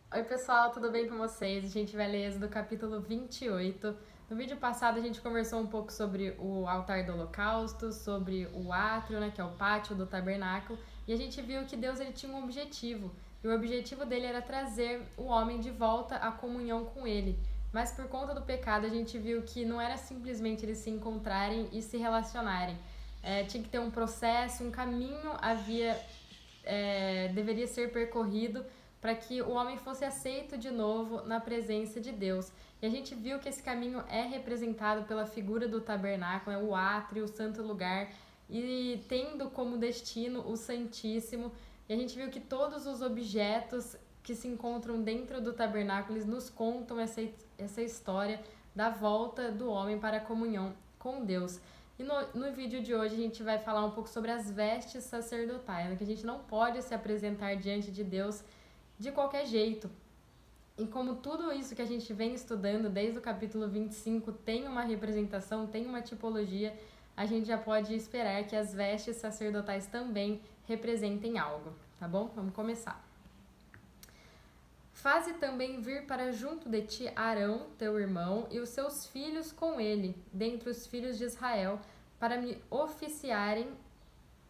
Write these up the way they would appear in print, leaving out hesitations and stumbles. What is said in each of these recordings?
Oi pessoal, tudo bem com vocês? A gente vai ler Êxodo capítulo 28. No vídeo passado a gente conversou um pouco sobre o altar do holocausto, sobre o átrio, né, que é o pátio do tabernáculo, e a gente viu que Deus ele tinha um objetivo, e o objetivo dele era trazer o homem de volta à comunhão com ele. Mas por conta do pecado a gente viu que não era simplesmente eles se encontrarem e se relacionarem. Tinha que ter um processo, um caminho deveria ser percorrido para que o homem fosse aceito de novo na presença de Deus. E a gente viu que esse caminho é representado pela figura do tabernáculo, o átrio, o santo lugar, e tendo como destino o Santíssimo. E a gente viu que todos os objetos que se encontram dentro do tabernáculo, eles nos contam essa história da volta do homem para a comunhão com Deus. E no vídeo de hoje a gente vai falar um pouco sobre as vestes sacerdotais, né? Que a gente não pode se apresentar diante de Deus de qualquer jeito. E como tudo isso que a gente vem estudando desde o capítulo 25 tem uma representação, tem uma tipologia, a gente já pode esperar que as vestes sacerdotais também representem algo, tá bom? Vamos começar. Faze também vir para junto de ti Arão, teu irmão, e os seus filhos com ele, dentre os filhos de Israel, para me oficiarem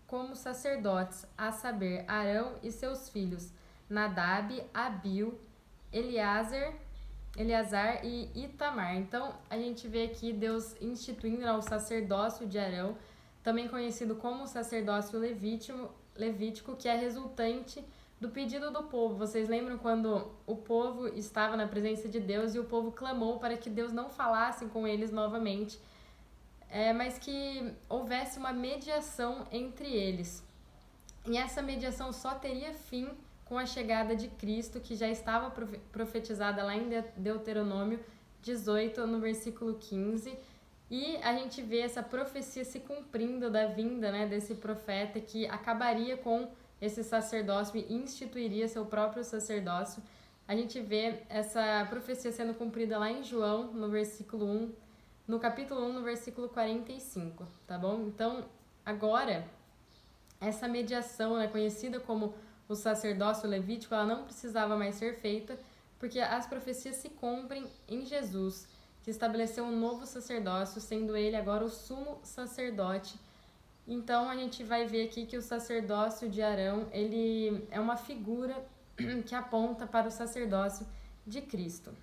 como sacerdotes, a saber, Arão e seus filhos, Nadab, Abiú, Eleazar e Itamar. Então, a gente vê aqui Deus instituindo o sacerdócio de Arão, também conhecido como o sacerdócio levítico, que é resultante do pedido do povo. Vocês lembram quando o povo estava na presença de Deus e o povo clamou para que Deus não falasse com eles novamente, mas que houvesse uma mediação entre eles. E essa mediação só teria fim com a chegada de Cristo, que já estava profetizada lá em Deuteronômio 18, no versículo 15. E a gente vê essa profecia se cumprindo da vinda, né, desse profeta que acabaria com esse sacerdócio e instituiria seu próprio sacerdócio. A gente vê essa profecia sendo cumprida lá em João, no versículo 1, no capítulo 1, no versículo 45, tá bom? Então, agora, essa mediação, né, conhecida como o sacerdócio levítico, ela não precisava mais ser feita, porque as profecias se cumprem em Jesus, que estabeleceu um novo sacerdócio, sendo ele agora o sumo sacerdote. Então a gente vai ver aqui que o sacerdócio de Arão, ele é uma figura que aponta para o sacerdócio de Cristo.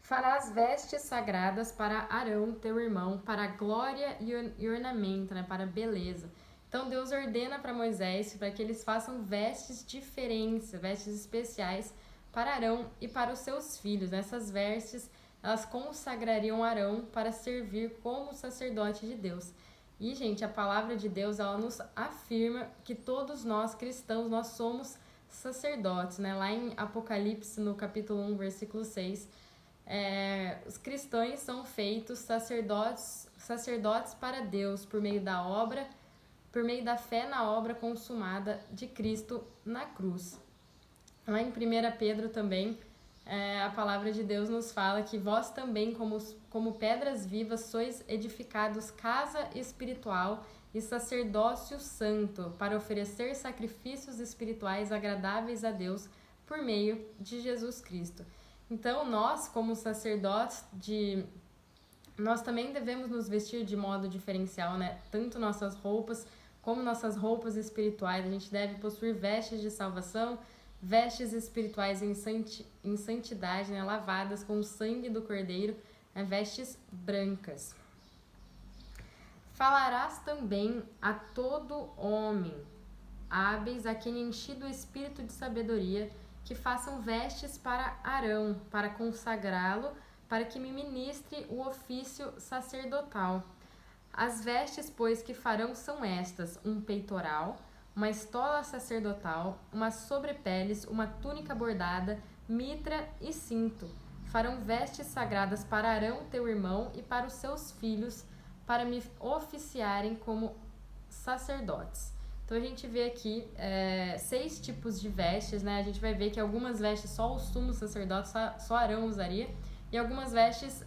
Farás vestes sagradas para Arão, teu irmão, para glória e ornamento, né, para beleza. Então Deus ordena para Moisés para que eles façam vestes diferentes, vestes especiais para Arão e para os seus filhos. Essas vestes, elas consagrariam Arão para servir como sacerdote de Deus. E, gente, a palavra de Deus, ela nos afirma que todos nós cristãos, nós somos sacerdotes, né? Lá em Apocalipse, no capítulo 1, versículo 6, os cristãos são feitos sacerdotes para Deus por meio da fé na obra consumada de Cristo na cruz. Lá em 1 Pedro também, a palavra de Deus nos fala que vós também, como pedras vivas, sois edificados casa espiritual e sacerdócio santo, para oferecer sacrifícios espirituais agradáveis a Deus por meio de Jesus Cristo. Então, nós, como sacerdotes nós também devemos nos vestir de modo diferencial, né? Tanto nossas roupas como nossas roupas espirituais. A gente deve possuir vestes de salvação, vestes espirituais em santidade, né? Lavadas com o sangue do Cordeiro, né? Vestes brancas. Falarás também a todo homem, hábeis a quem enchido o espírito de sabedoria, que façam vestes para Arão, para consagrá-lo, para que me ministre o ofício sacerdotal. As vestes, pois, que farão são estas: um peitoral, uma estola sacerdotal, uma sobrepeles, uma túnica bordada, mitra e cinto. Farão vestes sagradas para Arão, teu irmão, e para os seus filhos, para me oficiarem como sacerdotes. Então a gente vê aqui 6 tipos de vestes, né? A gente vai ver que algumas vestes só o sumo sacerdote, só Arão usaria, e algumas vestes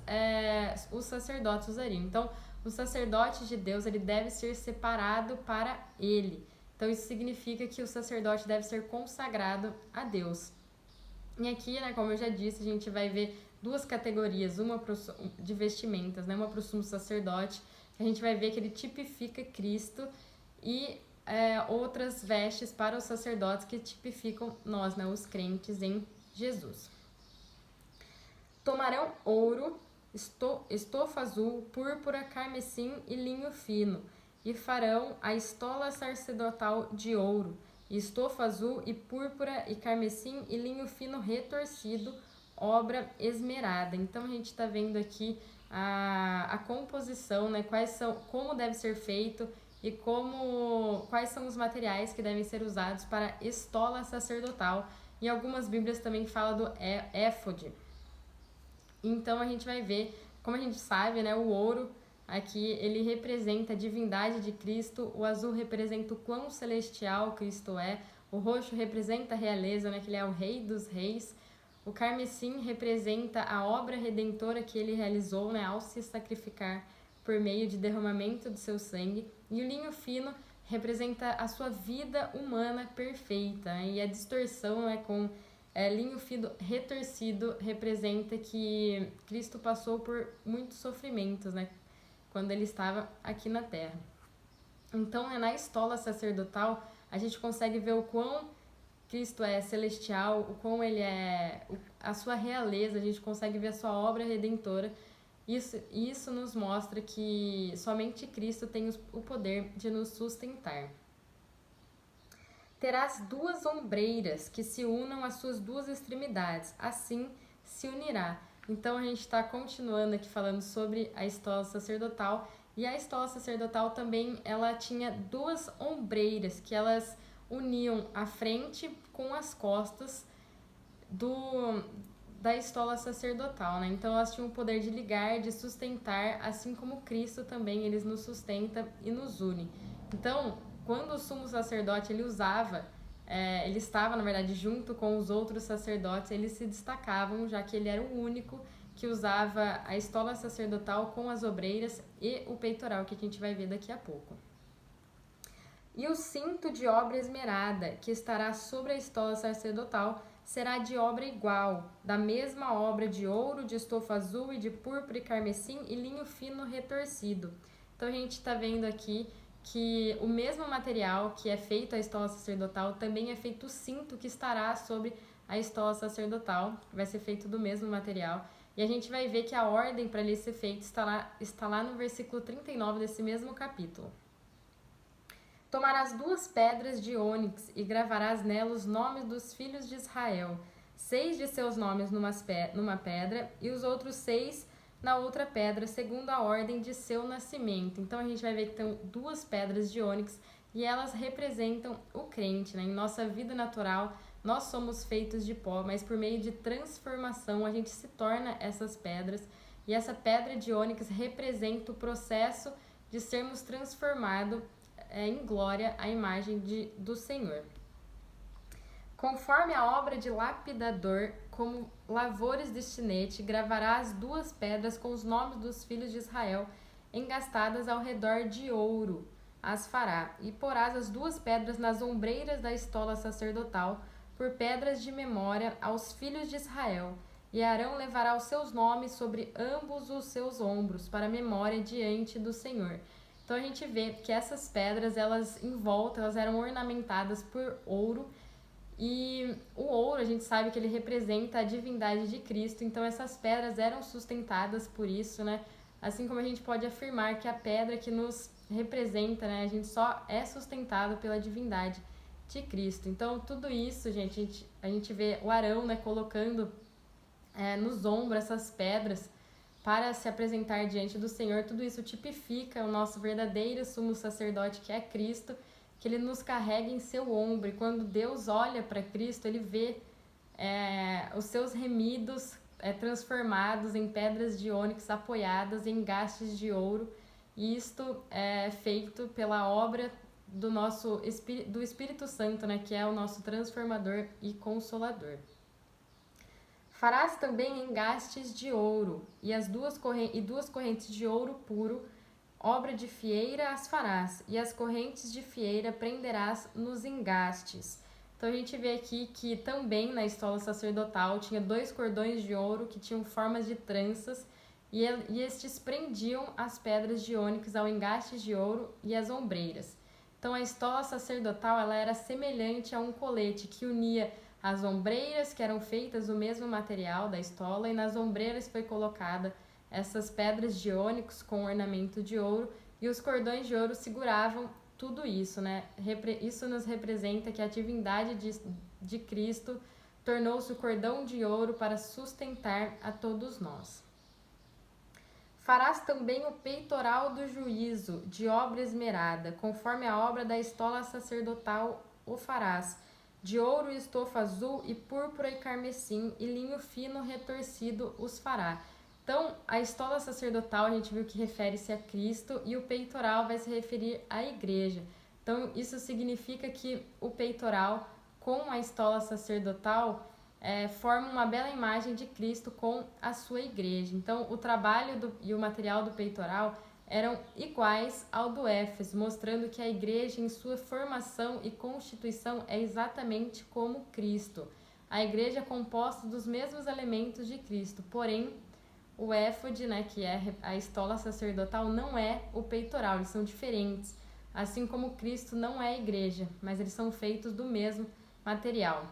os sacerdotes usariam. Então, o sacerdote de Deus, ele deve ser separado para ele. Então, isso significa que o sacerdote deve ser consagrado a Deus. E aqui, né, como eu já disse, a gente vai ver duas categorias, uma de vestimentas, né, uma para o sumo sacerdote, a gente vai ver que ele tipifica Cristo, e outras vestes para os sacerdotes que tipificam nós, né, os crentes em Jesus. Tomarão ouro, estofa azul, púrpura, carmesim e linho fino, e farão a estola sacerdotal de ouro, estofa azul e púrpura e carmesim e linho fino retorcido, obra esmerada. Então a gente está vendo aqui a composição, né? Como deve ser feito e quais são os materiais que devem ser usados para estola sacerdotal. E algumas Bíblias também falam do éfode. Então a gente vai ver, como a gente sabe, né, o ouro aqui ele representa a divindade de Cristo, o azul representa o quão celestial Cristo é, o roxo representa a realeza, né, que ele é o rei dos reis, o carmesim representa a obra redentora que ele realizou, né, ao se sacrificar por meio de derramamento do seu sangue, e o linho fino representa a sua vida humana perfeita, né, e a distorção com linho fino retorcido representa que Cristo passou por muitos sofrimentos, né, quando ele estava aqui na Terra. Então, na estola sacerdotal, a gente consegue ver o quão Cristo é celestial, o quão ele é a sua realeza, a gente consegue ver a sua obra redentora. Isso nos mostra que somente Cristo tem o poder de nos sustentar. Terás duas ombreiras que se unam às suas duas extremidades, assim se unirá. Então a gente está continuando aqui falando sobre a estola sacerdotal, e a estola sacerdotal também ela tinha duas ombreiras que elas uniam a frente com as costas da estola sacerdotal, né? Então elas tinham o poder de ligar, de sustentar, assim como Cristo também eles nos sustenta e nos une. Então, quando o sumo sacerdote ele estava na verdade junto com os outros sacerdotes, eles se destacavam, já que ele era o único que usava a estola sacerdotal com as obreiras e o peitoral, que a gente vai ver daqui a pouco. E o cinto de obra esmerada, que estará sobre a estola sacerdotal, será de obra igual, da mesma obra de ouro, de estofa azul e de púrpura e carmesim e linho fino retorcido. Então a gente está vendo aqui que o mesmo material que é feito a estola sacerdotal também é feito o cinto que estará sobre a estola sacerdotal, vai ser feito do mesmo material. E a gente vai ver que a ordem para ele ser feito está lá no versículo 39 desse mesmo capítulo. Tomarás duas pedras de ônix e gravarás nelas os nomes dos filhos de Israel, 6 de seus nomes numa pedra e os outros 6 na outra pedra, segundo a ordem de seu nascimento. Então a gente vai ver que tem duas pedras de ônix e elas representam o crente, né? Em nossa vida natural, nós somos feitos de pó, mas por meio de transformação a gente se torna essas pedras, e essa pedra de ônix representa o processo de sermos transformados em glória à imagem do Senhor. Conforme a obra de lapidador, como lavores de estilete, gravarás duas pedras com os nomes dos filhos de Israel, engastadas ao redor de ouro, as fará, e porás as duas pedras nas ombreiras da estola sacerdotal, por pedras de memória aos filhos de Israel, e Arão levará os seus nomes sobre ambos os seus ombros, para memória diante do Senhor. Então a gente vê que essas pedras, elas em volta, elas eram ornamentadas por ouro, e o ouro a gente sabe que ele representa a divindade de Cristo, então essas pedras eram sustentadas por isso, né? Assim como a gente pode afirmar que a pedra que nos representa, né, a gente só é sustentado pela divindade de Cristo. Então tudo isso, gente, a gente vê o Arão, né, colocando nos ombros essas pedras para se apresentar diante do Senhor. Tudo isso tipifica o nosso verdadeiro sumo sacerdote, que é Cristo, que ele nos carrega em seu ombro. E quando Deus olha para Cristo, ele vê os seus remidos transformados em pedras de ônix apoiadas em engastes de ouro. E isto é feito pela obra do Espírito Santo, né, que é o nosso transformador e consolador. Farás também engastes de ouro, e duas correntes de ouro puro, obra de fieira as farás, e as correntes de fieira prenderás nos engastes. Então a gente vê aqui que também na estola sacerdotal tinha 2 cordões de ouro que tinham formas de tranças e estes prendiam as pedras de ônix ao engaste de ouro e as ombreiras. Então a estola sacerdotal ela era semelhante a um colete que unia as ombreiras, que eram feitas do mesmo material da estola, e nas ombreiras foi colocada essas pedras de ônix com ornamento de ouro, e os cordões de ouro seguravam tudo isso, né? Isso nos representa que a divindade de Cristo tornou-se o cordão de ouro para sustentar a todos nós. Farás também o peitoral do juízo, de obra esmerada, conforme a obra da estola sacerdotal o farás, de ouro e estofa azul e púrpura e carmesim, e linho fino retorcido os fará. Então, a estola sacerdotal a gente viu que refere-se a Cristo e o peitoral vai se referir à igreja. Então, isso significa que o peitoral com a estola sacerdotal forma uma bela imagem de Cristo com a sua igreja. Então, o trabalho e o material do peitoral eram iguais ao do Éfeso, mostrando que a igreja em sua formação e constituição é exatamente como Cristo. A igreja é composta dos mesmos elementos de Cristo, porém o éfode, né, que é a estola sacerdotal, não é o peitoral, eles são diferentes. Assim como Cristo não é a igreja, mas eles são feitos do mesmo material.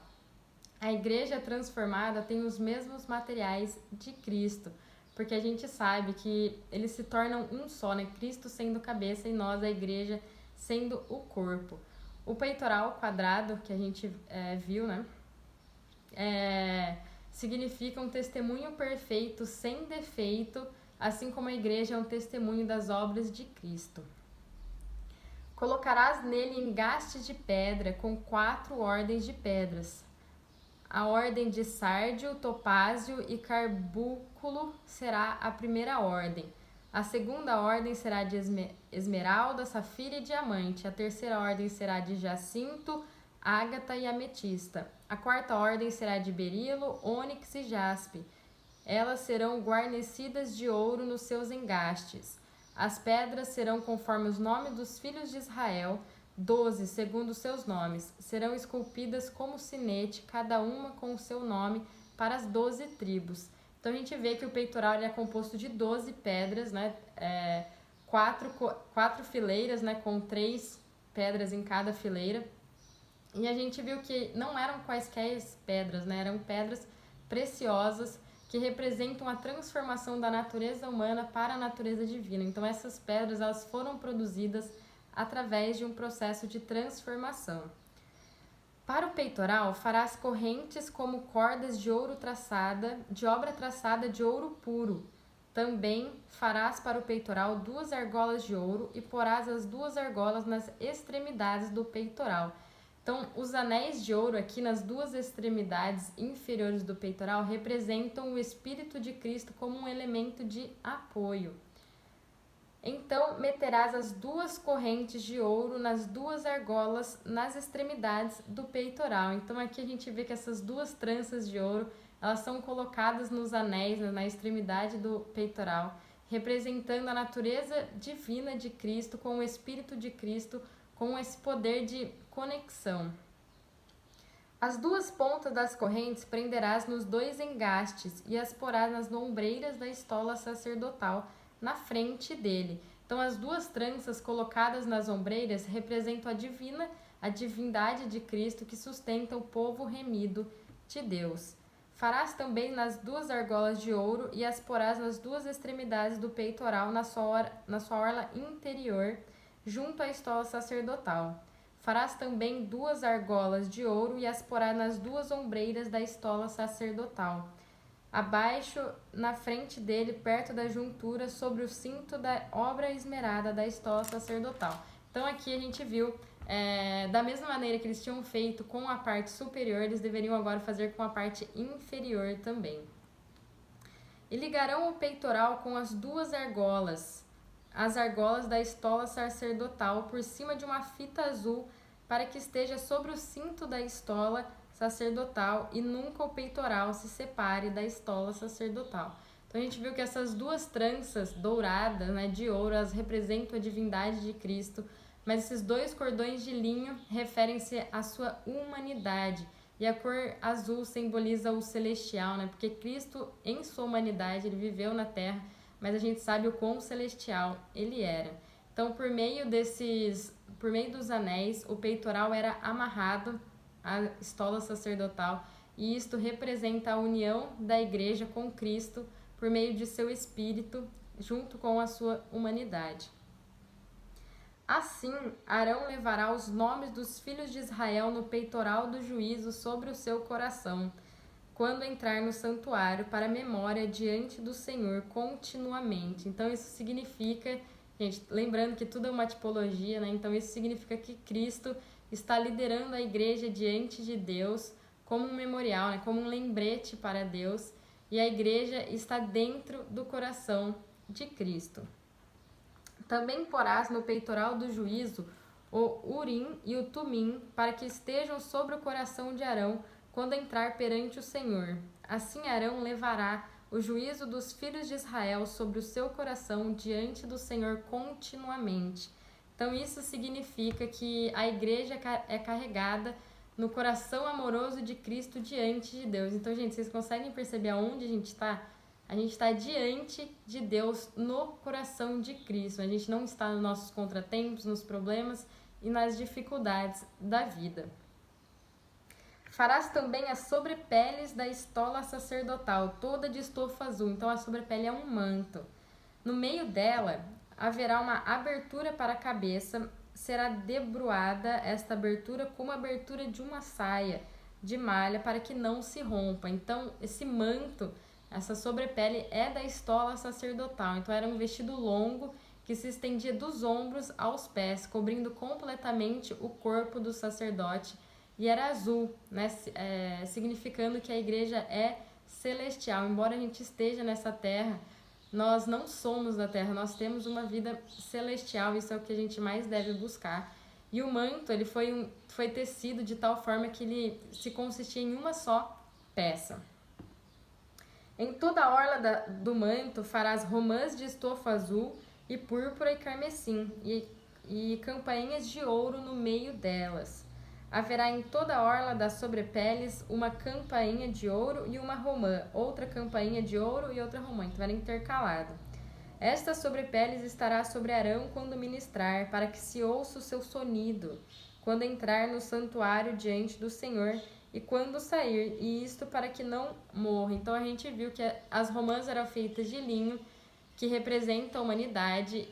A igreja transformada tem os mesmos materiais de Cristo, porque a gente sabe que eles se tornam um só, né? Cristo sendo cabeça e nós, a igreja, sendo o corpo. O peitoral quadrado, que a gente viu, né? Significa um testemunho perfeito, sem defeito, assim como a igreja é um testemunho das obras de Cristo. Colocarás nele engastes de pedra com 4 ordens de pedras. A ordem de sárdio, topázio e carbúnculo será a primeira ordem. A segunda ordem será de esmeralda, safira e diamante. A terceira ordem será de jacinto, ágata e ametista. A quarta ordem será de berilo, ônix e jaspe. Elas serão guarnecidas de ouro nos seus engastes. As pedras serão conforme os nomes dos filhos de Israel, 12 segundo seus nomes. Serão esculpidas como sinete, cada uma com o seu nome, para as 12 tribos. Então a gente vê que o peitoral é composto de 12 pedras, né? Quatro fileiras, né? Com 3 pedras em cada fileira. E a gente viu que não eram quaisquer pedras, né? Eram pedras preciosas que representam a transformação da natureza humana para a natureza divina. Então essas pedras elas foram produzidas através de um processo de transformação. Para o peitoral, farás correntes como cordas de ouro traçada, de obra traçada de ouro puro. Também farás para o peitoral 2 argolas de ouro e porás as 2 argolas nas extremidades do peitoral. Então, os anéis de ouro aqui nas 2 extremidades inferiores do peitoral representam o Espírito de Cristo como um elemento de apoio. Então, meterás as 2 correntes de ouro nas 2 argolas nas extremidades do peitoral. Então, aqui a gente vê que essas 2 tranças de ouro, elas são colocadas nos anéis, na extremidade do peitoral, representando a natureza divina de Cristo com o Espírito de Cristo, com esse poder de conexão. As 2 pontas das correntes prenderás nos 2 engastes e as porás nas ombreiras da estola sacerdotal, na frente dele. Então, as 2 tranças colocadas nas ombreiras representam a divindade de Cristo que sustenta o povo remido de Deus. Farás também nas 2 argolas de ouro e as porás nas 2 extremidades do peitoral na sua orla interior, junto à estola sacerdotal. Farás também 2 argolas de ouro e as porás nas 2 ombreiras da estola sacerdotal. Abaixo, na frente dele, perto da juntura, sobre o cinto da obra esmerada da estola sacerdotal. Então aqui a gente viu, da mesma maneira que eles tinham feito com a parte superior, eles deveriam agora fazer com a parte inferior também. E ligarão o peitoral com as 2 argolas, as argolas da estola sacerdotal, por cima de uma fita azul, para que esteja sobre o cinto da estola sacerdotal e nunca o peitoral se separe da estola sacerdotal. Então a gente viu que essas 2 tranças douradas, né, de ouro, elas representam a divindade de Cristo, Mas esses 2 cordões de linho referem-se à sua humanidade. E a cor azul simboliza o celestial, né? Porque Cristo, em sua humanidade, ele viveu na terra, mas a gente sabe o quão celestial ele era. Então, por meio dos anéis, o peitoral era amarrado à estola sacerdotal, e isto representa a união da igreja com Cristo por meio de seu espírito, junto com a sua humanidade. Assim, Arão levará os nomes dos filhos de Israel no peitoral do juízo sobre o seu coração, quando entrar no santuário, para memória diante do Senhor continuamente. Então, isso significa, gente, lembrando que tudo é uma tipologia, né? Então, isso significa que Cristo está liderando a igreja diante de Deus como um memorial, né? Como um lembrete para Deus, e a igreja está dentro do coração de Cristo. Também porás no peitoral do juízo o Urim e o Tumim, para que estejam sobre o coração de Arão quando entrar perante o Senhor. Assim Arão levará o juízo dos filhos de Israel sobre o seu coração diante do Senhor continuamente. Então isso significa que a igreja é carregada no coração amoroso de Cristo diante de Deus. Então, gente, vocês conseguem perceber aonde a gente está? A gente está diante de Deus no coração de Cristo. A gente não está nos nossos contratempos, nos problemas e nas dificuldades da vida. Farás também as sobrepeles da estola sacerdotal, toda de estofa azul. Então, a sobrepele é um manto. No meio dela haverá uma abertura para a cabeça. Será debruada esta abertura como a abertura de uma saia de malha, para que não se rompa. Então, esse manto, essa sobrepele, é da estola sacerdotal. Então, era um vestido longo que se estendia dos ombros aos pés, cobrindo completamente o corpo do sacerdote, e era azul, né? Significando que a igreja é celestial. Embora a gente esteja nessa terra, nós não somos da terra, nós temos uma vida celestial, isso é o que a gente mais deve buscar. E o manto, ele foi tecido de tal forma que ele se consistia em uma só peça. Em toda a orla do manto farás romãs de estofa azul e púrpura e carmesim, e campainhas de ouro no meio delas. Haverá em toda a orla das sobrepeles uma campainha de ouro e uma romã, outra campainha de ouro e outra romã, então era intercalado. Esta sobrepeles estará sobre Arão quando ministrar, para que se ouça o seu sonido, quando entrar no santuário diante do Senhor e quando sair, e isto para que não morra. Então a gente viu que as romãs eram feitas de linho, que representa a humanidade,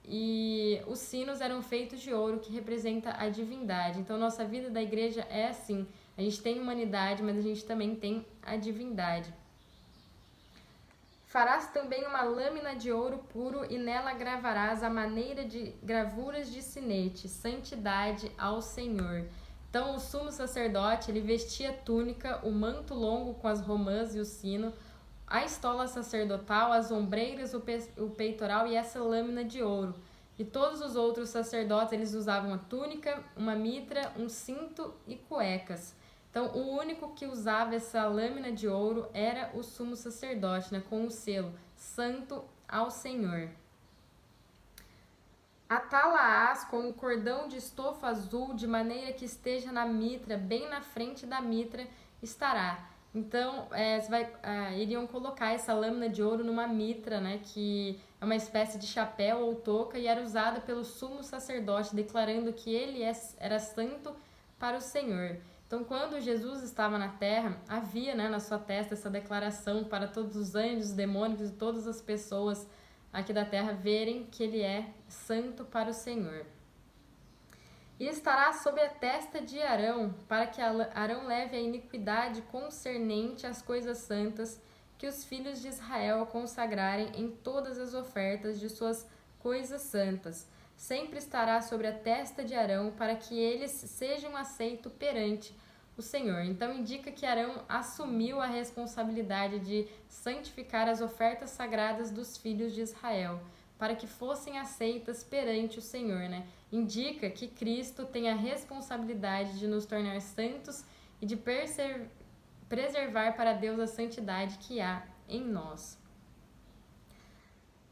e os sinos eram feitos de ouro, que representa a divindade. Então nossa vida da igreja é assim, a gente tem humanidade, mas a gente também tem a divindade. Farás também uma lâmina de ouro puro e nela gravarás a maneira de gravuras de sinete, santidade ao Senhor. Então o sumo sacerdote, ele vestia a túnica, o manto longo com as romãs e o sino, a estola sacerdotal, as ombreiras, o peitoral e essa lâmina de ouro. E todos os outros sacerdotes, eles usavam a túnica, uma mitra, um cinto e cuecas. Então, o único que usava essa lâmina de ouro era o sumo sacerdote, né, com o selo, santo ao Senhor. Atá-la-ás com o cordão de estofa azul, de maneira que esteja na mitra, bem na frente da mitra estará. Então, iriam colocar essa lâmina de ouro numa mitra, né, que é uma espécie de chapéu ou touca, e era usada pelo sumo sacerdote, declarando que ele era santo para o Senhor. Então, quando Jesus estava na terra, havia, né, na sua testa essa declaração para todos os anjos, demônios e todas as pessoas aqui da terra verem que ele é santo para o Senhor. E estará sobre a testa de Arão, para que Arão leve a iniquidade concernente às coisas santas que os filhos de Israel consagrarem em todas as ofertas de suas coisas santas. Sempre estará sobre a testa de Arão, para que eles sejam aceitos perante o Senhor. Então indica que Arão assumiu a responsabilidade de santificar as ofertas sagradas dos filhos de Israel, para que fossem aceitas perante o Senhor, né? Indica que Cristo tem a responsabilidade de nos tornar santos e de preservar para Deus a santidade que há em nós.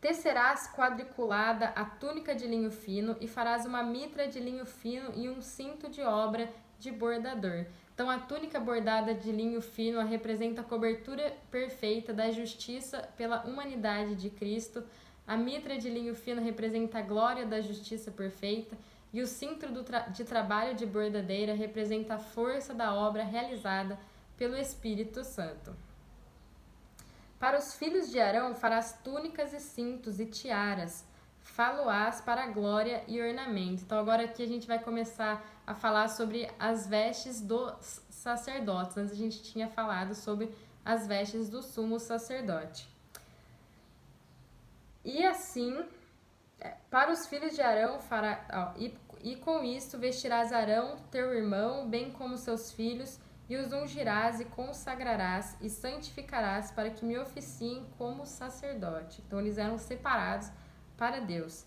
Tecerás quadriculada a túnica de linho fino e farás uma mitra de linho fino e um cinto de obra de bordador. Então, a túnica bordada de linho fino representa a cobertura perfeita da justiça pela humanidade de Cristo. A mitra de linho fino representa a glória da justiça perfeita. E o cinto de trabalho de bordadeira representa a força da obra realizada pelo Espírito Santo. Para os filhos de Arão farás túnicas e cintos e tiaras, faloás para a glória e ornamento. Então agora aqui a gente vai começar a falar sobre as vestes dos sacerdotes. Antes a gente tinha falado sobre as vestes do sumo sacerdote. E assim, para os filhos de Arão, e com isto vestirás Arão, teu irmão, bem como seus filhos, e os ungirás e consagrarás e santificarás para que me oficiem como sacerdote. Então eles eram separados para Deus.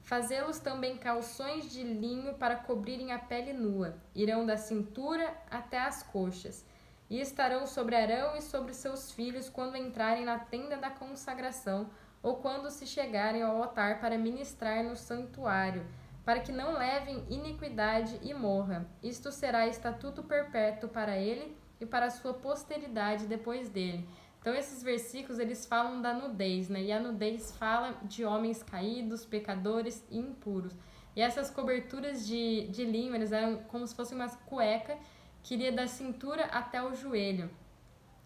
Fazê-los também calções de linho para cobrirem a pele nua. Irão da cintura até as coxas. E estarão sobre Arão e sobre seus filhos quando entrarem na tenda da consagração ou quando se chegarem ao altar para ministrar no santuário, para que não levem iniquidade e morra. Isto será estatuto perpétuo para ele e para a sua posteridade depois dele. Então, esses versículos, eles falam da nudez, né? E a nudez fala de homens caídos, pecadores e impuros. E essas coberturas de linho, eles eram como se fosse uma cueca que iria da cintura até o joelho,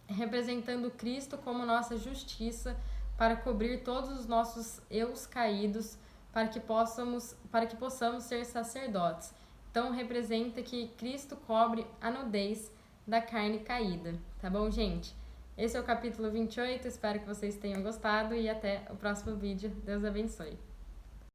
representando Cristo como nossa justiça, para cobrir todos os nossos eus caídos, para que possamos ser sacerdotes. Então, representa que Cristo cobre a nudez da carne caída. Tá bom, gente? Esse é o capítulo 28, espero que vocês tenham gostado e até o próximo vídeo. Deus abençoe.